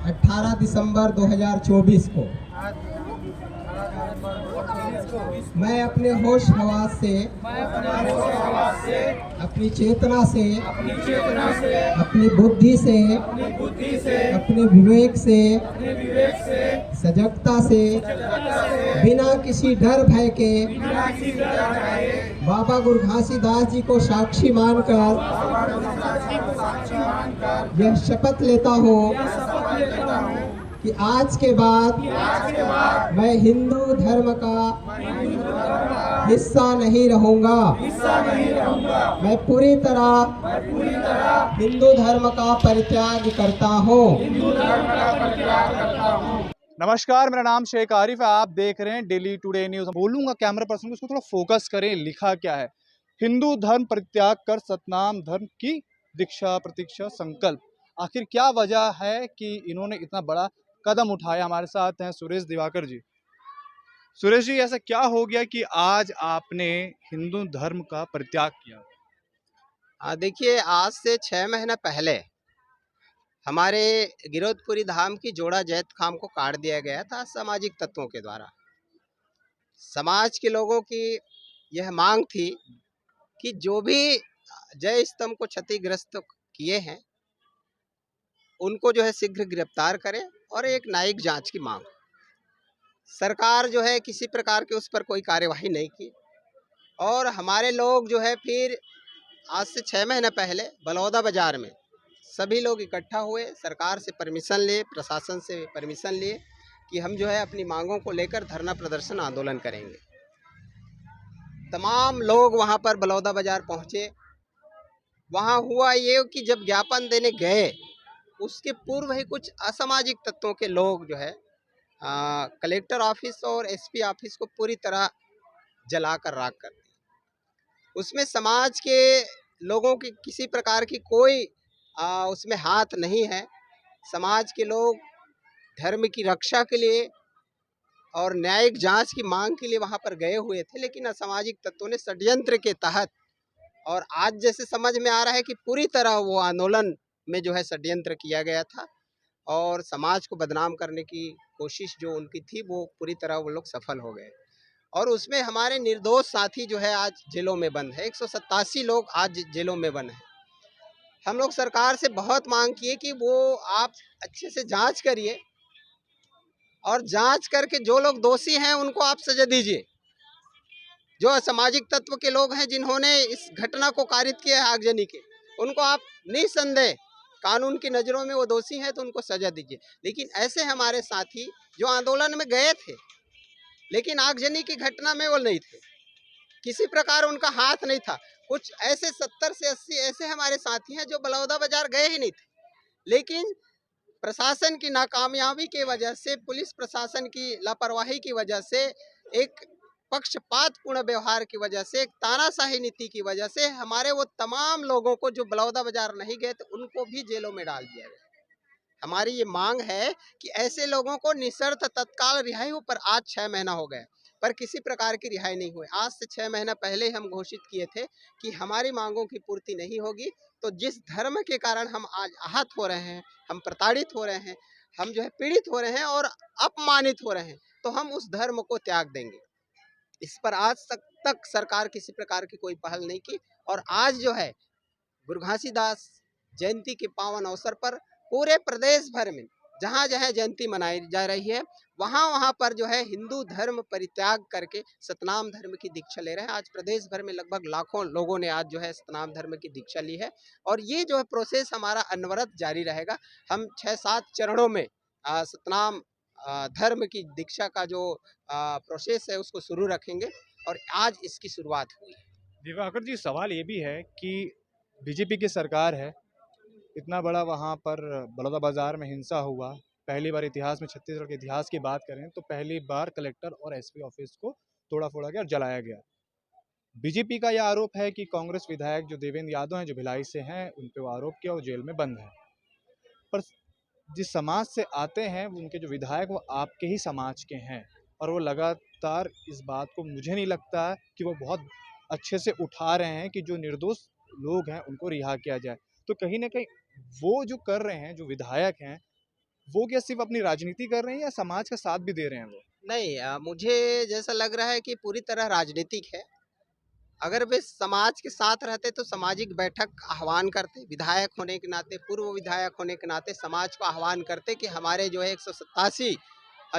18 दिसंबर 2024 को मैं अपने होश हवास से, अपनी चेतना से, अपनी बुद्धि से, अपने विवेक से, सजगता से, बिना किसी डर भय के बाबा गुरु घासीदास जी को साक्षी मानकर यह शपथ लेता हूँ कि आज के बाद मैं हिंदू धर्म का हिस्सा नहीं रहूंगा। मैं पूरी तरह हिंदू धर्म का परित्याग करता हूँ। नमस्कार, मेरा नाम शेख आरिफ है। आप देख रहे हैं डेली टुडे न्यूज़। बोलूंगा कैमरा पर्सन को, उसको थोड़ा फोकस करें। लिखा क्या है? हिंदू धर्म परित्याग कर सतनाम धर्म की दीक्षा प्रतीक्षा संकल्प। आखिर क्या वजह है कि इन्होंने इतना बड़ा कदम उठाया? हमारे साथ हैं सुरेश दिवाकर जी। सुरेश जी, ऐसा क्या हो गया कि आज आपने हिंदू धर्म का परित्याग किया? देखिए, आज से 6 महीने पहले हमारे गिरौदपुरी धाम की जोड़ा जैत खाम को काट दिया गया था सामाजिक तत्वों के द्वारा। समाज के लोगों की यह मांग थी कि जो भी जय स्तंभ को क्षतिग्रस्त किए हैं उनको जो है शीघ्र गिरफ्तार करें और एक न्यायिक जांच की मांग। सरकार जो है किसी प्रकार की उस पर कोई कार्यवाही नहीं की और हमारे लोग जो है फिर आज से 6 महीने पहले बलौदा बाजार में सभी लोग इकट्ठा हुए, सरकार से परमिशन लिए, प्रशासन से परमिशन लिए कि हम जो है अपनी मांगों को लेकर धरना प्रदर्शन आंदोलन करेंगे। तमाम लोग वहां पर बलौदा बाजार पहुंचे। वहां हुआ ये कि जब ज्ञापन देने गए उसके पूर्व ही कुछ असामाजिक तत्वों के लोग जो है कलेक्टर ऑफिस और एसपी ऑफिस को पूरी तरह जलाकर राख कर दिया। उसमें समाज के लोगों की किसी प्रकार की कोई उसमें हाथ नहीं है। समाज के लोग धर्म की रक्षा के लिए और न्यायिक जांच की मांग के लिए वहां पर गए हुए थे, लेकिन असामाजिक तत्वों ने षड्यंत्र के तहत, और आज जैसे समझ में आ रहा है कि पूरी तरह वो आंदोलन में जो है षड्यंत्र किया गया था और समाज को बदनाम करने की कोशिश जो उनकी थी वो पूरी तरह वो लोग सफल हो गए। और उसमें हमारे निर्दोष साथी जो है आज जेलों में बंद है। 187 लोग आज जेलों में बंद हैं। हम लोग सरकार से बहुत मांग किए कि वो आप अच्छे से जांच करिए और जांच करके जो लोग दोषी हैं उनको आप सजा दीजिए। जो असामाजिक तत्व के लोग हैं जिन्होंने इस घटना को कारित किया है आगजनी के, उनको आप निसंदेह कानून की नज़रों में वो दोषी हैं तो उनको सजा दीजिए। लेकिन ऐसे हमारे साथी जो आंदोलन में गए थे लेकिन आगजनी की घटना में वो नहीं थे, किसी प्रकार उनका हाथ नहीं था। कुछ ऐसे 70 से 80 ऐसे हमारे साथी हैं जो बलौदा बाजार गए ही नहीं थे, लेकिन प्रशासन की नाकामयाबी की वजह से, पुलिस प्रशासन की लापरवाही की वजह से, एक पक्षपातपूर्ण व्यवहार की वजह से, एक तानाशाही नीति की वजह से हमारे वो तमाम लोगों को जो बलौदा बाजार नहीं गए थे उनको भी जेलों में डाल दिया गया। हमारी ये मांग है कि ऐसे लोगों को निशर्त तत्काल रिहाई हो, पर आज 6 महीना हो गए पर किसी प्रकार की रिहाई नहीं हुई। आज से 6 महीना पहले हम घोषित किए थे कि हमारी मांगों की पूर्ति नहीं होगी तो जिस धर्म के कारण हम आज आहत हो रहे हैं, हम प्रताड़ित हो रहे हैं, हम जो है पीड़ित हो रहे हैं और अपमानित हो रहे हैं, तो हम उस धर्म को त्याग देंगे। इस पर आज तक सरकार किसी प्रकार की कोई पहल नहीं की। और आज जो है गुरु घासीदास जयंती के पावन अवसर पर पूरे प्रदेश भर में जहाँ जहाँ जयंती मनाई जा रही है वहाँ पर जो है हिंदू धर्म परित्याग करके सतनाम धर्म की दीक्षा ले रहे हैं। आज प्रदेश भर में लगभग लाखों लोगों ने आज जो है सतनाम धर्म की दीक्षा ली है और ये जो है प्रोसेस हमारा अनवरत जारी रहेगा। हम 6-7 चरणों में सतनाम धर्म की दीक्षा का जो प्रोसेस है उसको शुरू रखेंगे और आज इसकी शुरुआत हुई है। दिवाकर जी, सवाल ये भी है कि बीजेपी की सरकार है, इतना बड़ा वहाँ पर बलौदा बाजार में हिंसा हुआ। पहली बार इतिहास में, छत्तीसगढ़ के इतिहास की बात करें तो पहली बार कलेक्टर और एसपी ऑफिस को तोड़ा फोड़ा गया और जलाया गया। बीजेपी का यह आरोप है कि कांग्रेस विधायक जो देवेंद्र यादव हैं, जो भिलाई से हैं, उन पे वो आरोप किया, वो जेल में बंद है। पर जिस समाज से आते हैं उनके जो विधायक वो आपके ही समाज के हैं और वो लगातार इस बात को, मुझे नहीं लगता है कि वो बहुत अच्छे से उठा रहे हैं कि जो निर्दोष लोग हैं उनको रिहा किया जाए। तो कहीं ना कहीं वो जो कर रहे हैं, जो विधायक हैं, वो क्या सिर्फ अपनी राजनीति कर रहे हैं या समाज का साथ भी दे रहे हैं वो? नहीं, मुझे जैसा लग रहा है कि पूरी तरह राजनीतिक है। अगर वे समाज के साथ रहते तो सामाजिक बैठक आह्वान करते, विधायक होने के नाते, पूर्व विधायक होने के नाते समाज को आह्वान करते कि हमारे जो है 187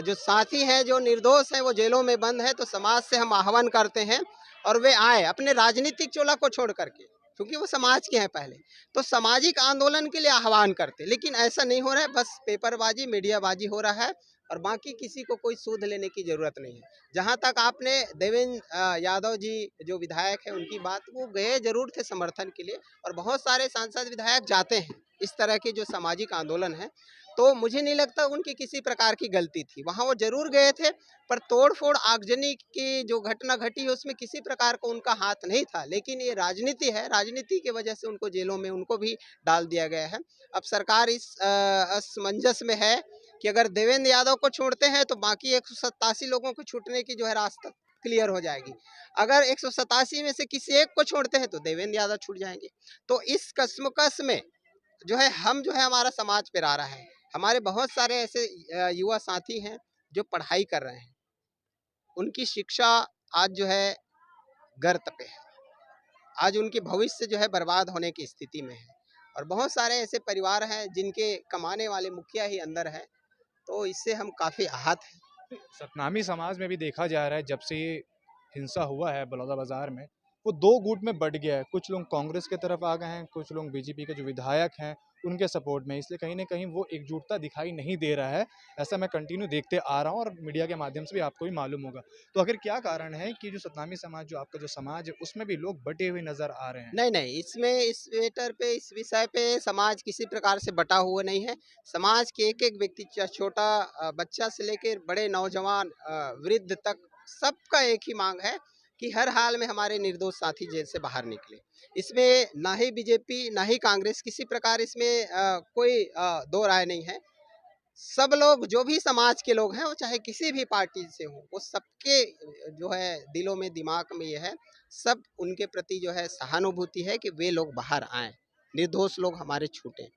जो साथी हैं, जो निर्दोष हैं, वो जेलों में बंद है, तो समाज से हम आह्वान करते हैं और वे आए अपने राजनीतिक चोला को छोड़ करके, क्योंकि वो समाज के हैं पहले, तो सामाजिक आंदोलन के लिए आह्वान करते। लेकिन ऐसा नहीं हो रहा है, बस पेपरबाजी, मीडियाबाजी हो रहा है और बाकी किसी को कोई सूद लेने की जरूरत नहीं है। जहां तक आपने देवेंद्र यादव जी जो विधायक हैं उनकी बात, वो गए जरूर थे समर्थन के लिए और बहुत सारे सांसद विधायक जाते हैं इस तरह के जो सामाजिक आंदोलन है, तो मुझे नहीं लगता उनकी किसी प्रकार की गलती थी। वहाँ वो जरूर गए थे, पर तोड़-फोड़ आगजनी की जो घटना घटी है उसमें किसी प्रकार का उनका हाथ नहीं था। लेकिन ये राजनीति है, राजनीति की वजह से उनको जेलों में उनको भी डाल दिया गया है। अब सरकार इस असमंजस में है कि अगर देवेंद्र यादव को छोड़ते हैं तो बाकी 187 लोगों को छूटने की जो है रास्ता क्लियर हो जाएगी। अगर 187 में से किसी एक को छोड़ते हैं तो देवेंद्र यादव छूट जाएंगे। तो इस कश्मकश में जो है हम जो है हमारा समाज पे आ रहा है। हमारे बहुत सारे ऐसे युवा साथी हैं जो पढ़ाई कर रहे हैं, उनकी शिक्षा आज जो है गर्त पे है, आज उनके भविष्य जो है बर्बाद होने की स्थिति में है और बहुत सारे ऐसे परिवार हैं जिनके कमाने वाले मुखिया ही अंदर है, तो इससे हम काफ़ी आहत हैं। सतनामी समाज में भी देखा जा रहा है जब से ये हिंसा हुआ है बलौदाबाजार में, वो दो गुट में बट गया है। कुछ लोग कांग्रेस की तरफ आ गए हैं, कुछ लोग बीजेपी के जो विधायक हैं उनके सपोर्ट में, इसलिए कहीं ना कहीं वो एकजुटता दिखाई नहीं दे रहा है। ऐसा मैं कंटिन्यू देखते आ रहा हूँ और मीडिया के माध्यम से भी आपको भी मालूम होगा। तो आखिर क्या कारण है कि जो सतनामी समाज, जो आपका जो समाज है, उसमें भी लोग बटे हुए नजर आ रहे हैं? नहीं, नहीं, इसमें इस मैटर पे, इस विषय पे समाज किसी प्रकार से बटा हुआ नहीं है। समाज के एक-एक व्यक्ति, छोटा बच्चा से लेकर बड़े नौजवान वृद्ध तक, सबका एक ही मांग है कि हर हाल में हमारे निर्दोष साथी जेल से बाहर निकले। इसमें ना ही बीजेपी, ना ही कांग्रेस, किसी प्रकार इसमें कोई दो राय नहीं है। सब लोग, जो भी समाज के लोग हैं, वो चाहे किसी भी पार्टी से हों, वो सबके जो है दिलों में, दिमाग में ये है, सब उनके प्रति जो है सहानुभूति है कि वे लोग बाहर आएँ, निर्दोष लोग हमारे छूटें,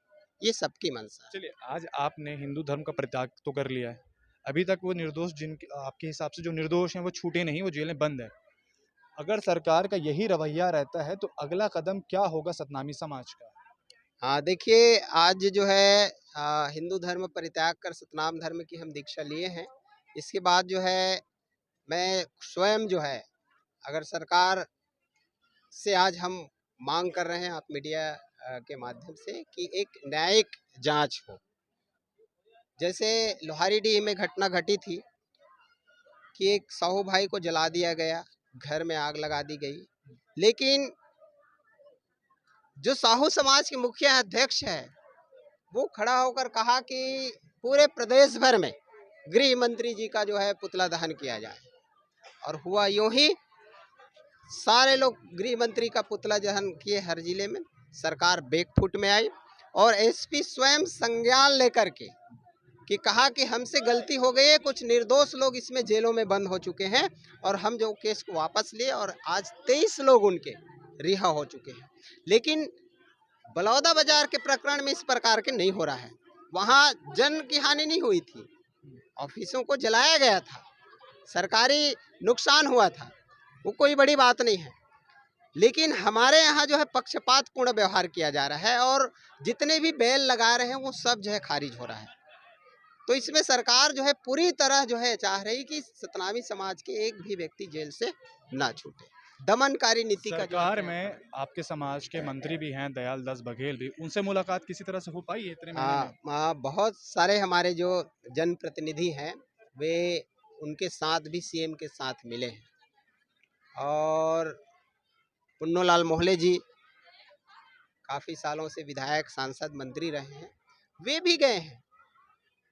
ये सबकी मंशा है। चलिए, आज आपने हिंदू धर्म का परित्याग तो कर लिया है। अभी तक वो निर्दोष, जिनके आपके हिसाब से जो निर्दोष हैं वो छूटे नहीं, वो जेलें बंद है। अगर सरकार का यही रवैया रहता है तो अगला कदम क्या होगा सतनामी समाज का? हाँ, देखिए, आज जो है हिंदू धर्म परित्याग कर सतनाम धर्म की हम दीक्षा लिए हैं। इसके बाद जो है मैं स्वयं जो है, अगर सरकार से आज हम मांग कर रहे हैं, आप मीडिया के माध्यम से, कि एक न्यायिक जांच हो। जैसे लोहारीडीह में घटना घटी थी कि एक साहू भाई को जला दिया गया, घर में आग लगा दी गई, लेकिन जो साहू समाज के मुखिया अध्यक्ष है, वो खड़ा होकर कहा कि पूरे प्रदेश भर में गृह मंत्री जी का जो है पुतला दहन किया जाए, और हुआ यूं ही, सारे लोग गृह मंत्री का पुतला दहन किए हर जिले में। सरकार बैकफुट में आई और एसपी स्वयं संज्ञान लेकर के कि कहा कि हमसे गलती हो गई है, कुछ निर्दोष लोग इसमें जेलों में बंद हो चुके हैं और हम जो केस को वापस लिए और आज 23 लोग उनके रिहा हो चुके हैं। लेकिन बलौदा बाजार के प्रकरण में इस प्रकार के नहीं हो रहा है। वहाँ जन की हानि नहीं हुई थी, ऑफिसों को जलाया गया था, सरकारी नुकसान हुआ था, वो कोई बड़ी बात नहीं है। लेकिन हमारे यहाँ जो है पक्षपातपूर्ण व्यवहार किया जा रहा है और जितने भी बेल लगा रहे हैं वो सब जो है खारिज हो रहा है। तो इसमें सरकार जो है पूरी तरह जो है चाह रही कि सतनामी समाज के एक भी व्यक्ति जेल से ना छूटे। दमनकारी नीति का सरकार में आपके समाज के मंत्री भी हैं, दयाल दास बघेल भी, उनसे मुलाकात किसी तरह से हो पाई है इतने महीने में? बहुत सारे हमारे जो जनप्रतिनिधि हैं, वे उनके साथ भी सीएम के साथ मिले हैं और पुन्नूलाल मोहले जी काफ़ी सालों से विधायक, सांसद, मंत्री रहे हैं, वे भी गए हैं।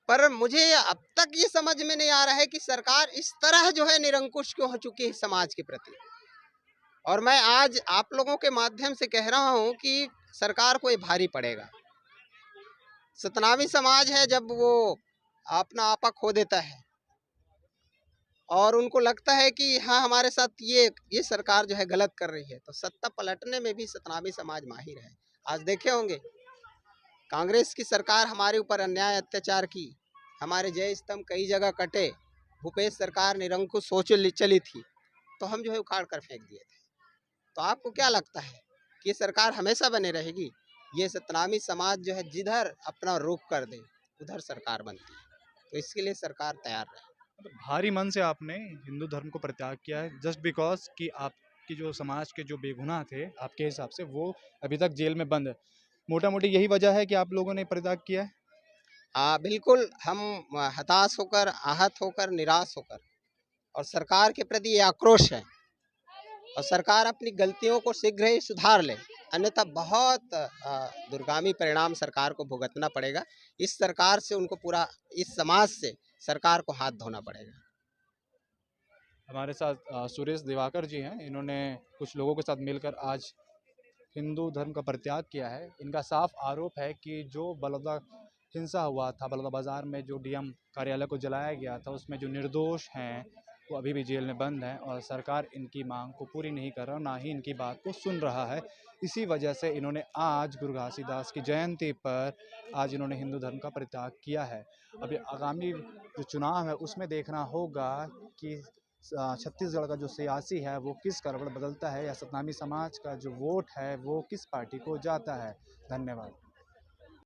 पर मुझे अब तक ये समझ में नहीं आ रहा है कि सरकार इस तरह जो है निरंकुश क्यों हो चुकी है समाज के प्रति। और मैं आज आप लोगों के माध्यम से कह रहा हूँ कि सरकार को ये भारी पड़ेगा। सतनामी समाज है, जब वो अपना आपा खो देता है और उनको लगता है कि हाँ हमारे साथ ये सरकार जो है गलत कर रही है, तो सत्ता पलटने में भी सतनामी समाज माहिर है। आज देखे होंगे कांग्रेस की सरकार हमारे ऊपर अन्याय अत्याचार की, हमारे जय स्तंभ कई जगह कटे, भूपेश सरकार निरंकुश सोच चली थी, तो हम जो है उखाड़ कर फेंक दिए थे। तो आपको क्या लगता है कि ये सरकार हमेशा बने रहेगी? ये सतनामी समाज जो है जिधर अपना रुख कर दे उधर सरकार बनती है, तो इसके लिए सरकार तैयार रहे। मतलब भारी मन से आपने हिंदू धर्म को परित्याग किया है जस्ट बिकॉज कि आपकी जो समाज के जो बेगुनाह थे आपके हिसाब से वो अभी तक जेल में बंद है। मोटा मोटी यही वजह है कि आप लोगों ने परित्याग किया है। हाँ बिल्कुल, हम हताश होकर, आहत होकर, निराश होकर, और सरकार के प्रति ये आक्रोश है, और सरकार अपनी गलतियों को शीघ्र ही सुधार ले, अन्यथा बहुत दूरगामी परिणाम सरकार को भुगतना पड़ेगा। इस सरकार से उनको पूरा, इस समाज से सरकार को हाथ धोना पड़ेगा। हमारे साथ सुरेश दिवाकर जी हैं। इन्होंने कुछ लोगों के साथ मिलकर आज हिंदू धर्म का परित्याग किया है। इनका साफ आरोप है कि जो बलौदा हिंसा हुआ था, बलौदा बाजार में जो डीएम कार्यालय को जलाया गया था, उसमें जो निर्दोष हैं वो अभी भी जेल में बंद हैं और सरकार इनकी मांग को पूरी नहीं कर रहा, ना ही इनकी बात को सुन रहा है। इसी वजह से इन्होंने आज गुरु घासीदास की जयंती पर आज इन्होंने हिंदू धर्म का परित्याग किया है। अभी आगामी जो चुनाव है उसमें देखना होगा कि छत्तीसगढ़ का जो सियासी है वो किस करवट बदलता है या सतनामी समाज का जो वोट है वो किस पार्टी को जाता है। धन्यवाद।